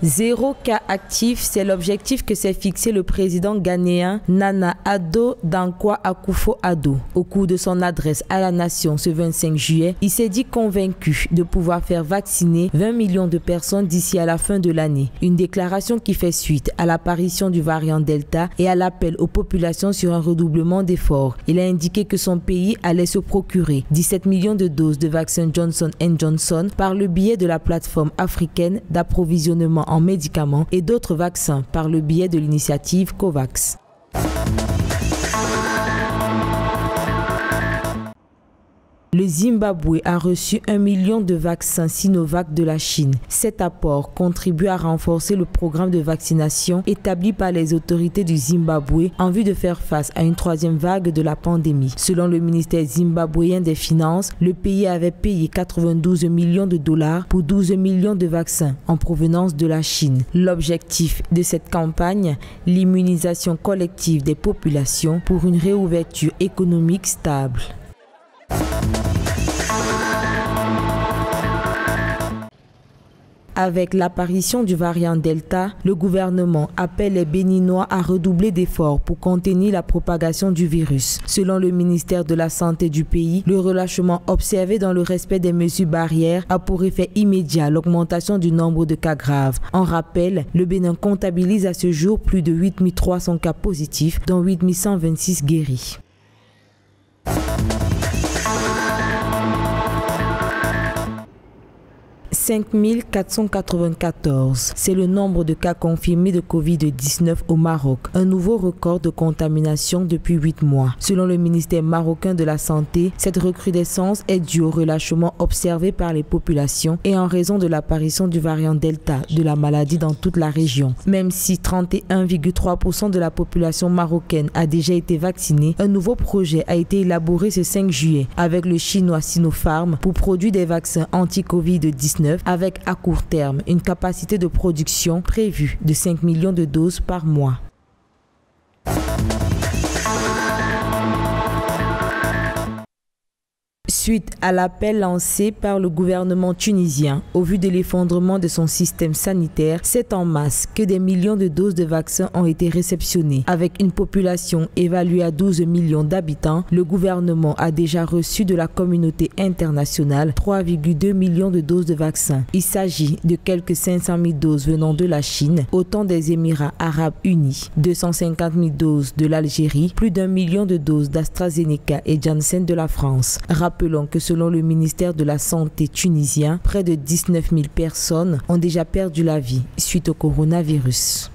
0 cas actifs, c'est l'objectif que s'est fixé le président ghanéen Nana Addo Dankwa Akufo-Addo. Au cours de son adresse à la nation ce 25 juillet, il s'est dit convaincu de pouvoir faire vacciner 20 millions de personnes d'ici à la fin de l'année. Une déclaration qui fait suite à l'apparition du variant Delta et à l'appel aux populations sur un redoublement d'efforts. Il a indiqué que son pays allait se procurer 17 millions de doses de vaccin Johnson & Johnson par le biais de la plateforme africaine d'approvisionnement en médicaments et d'autres vaccins par le biais de l'initiative COVAX. Le Zimbabwe a reçu 1 million de vaccins Sinovac de la Chine. Cet apport contribue à renforcer le programme de vaccination établi par les autorités du Zimbabwe en vue de faire face à une troisième vague de la pandémie. Selon le ministère zimbabwéen des Finances, le pays avait payé 92 millions de dollars pour 12 millions de vaccins en provenance de la Chine. L'objectif de cette campagne, l'immunisation collective des populations pour une réouverture économique stable. Avec l'apparition du variant Delta, le gouvernement appelle les Béninois à redoubler d'efforts pour contenir la propagation du virus. Selon le ministère de la Santé du pays, le relâchement observé dans le respect des mesures barrières a pour effet immédiat l'augmentation du nombre de cas graves. En rappel, le Bénin comptabilise à ce jour plus de 8 300 cas positifs, dont 8 126 guéris. « 5 494, c'est le nombre de cas confirmés de Covid-19 au Maroc, un nouveau record de contamination depuis 8 mois. Selon le ministère marocain de la Santé, cette recrudescence est due au relâchement observé par les populations et en raison de l'apparition du variant Delta de la maladie dans toute la région. Même si 31,3% de la population marocaine a déjà été vaccinée, un nouveau projet a été élaboré ce 5 juillet avec le chinois Sinopharm pour produire des vaccins anti-Covid-19 avec à court terme une capacité de production prévue de 5 millions de doses par mois. Suite à l'appel lancé par le gouvernement tunisien, au vu de l'effondrement de son système sanitaire, c'est en masse que des millions de doses de vaccins ont été réceptionnées. Avec une population évaluée à 12 millions d'habitants, le gouvernement a déjà reçu de la communauté internationale 3,2 millions de doses de vaccins. Il s'agit de quelques 500 000 doses venant de la Chine, autant des Émirats arabes unis, 250 000 doses de l'Algérie, plus d'1 million de doses d'AstraZeneca et Janssen de la France. Rappelons que selon le ministère de la Santé tunisien, près de 19 000 personnes ont déjà perdu la vie suite au coronavirus.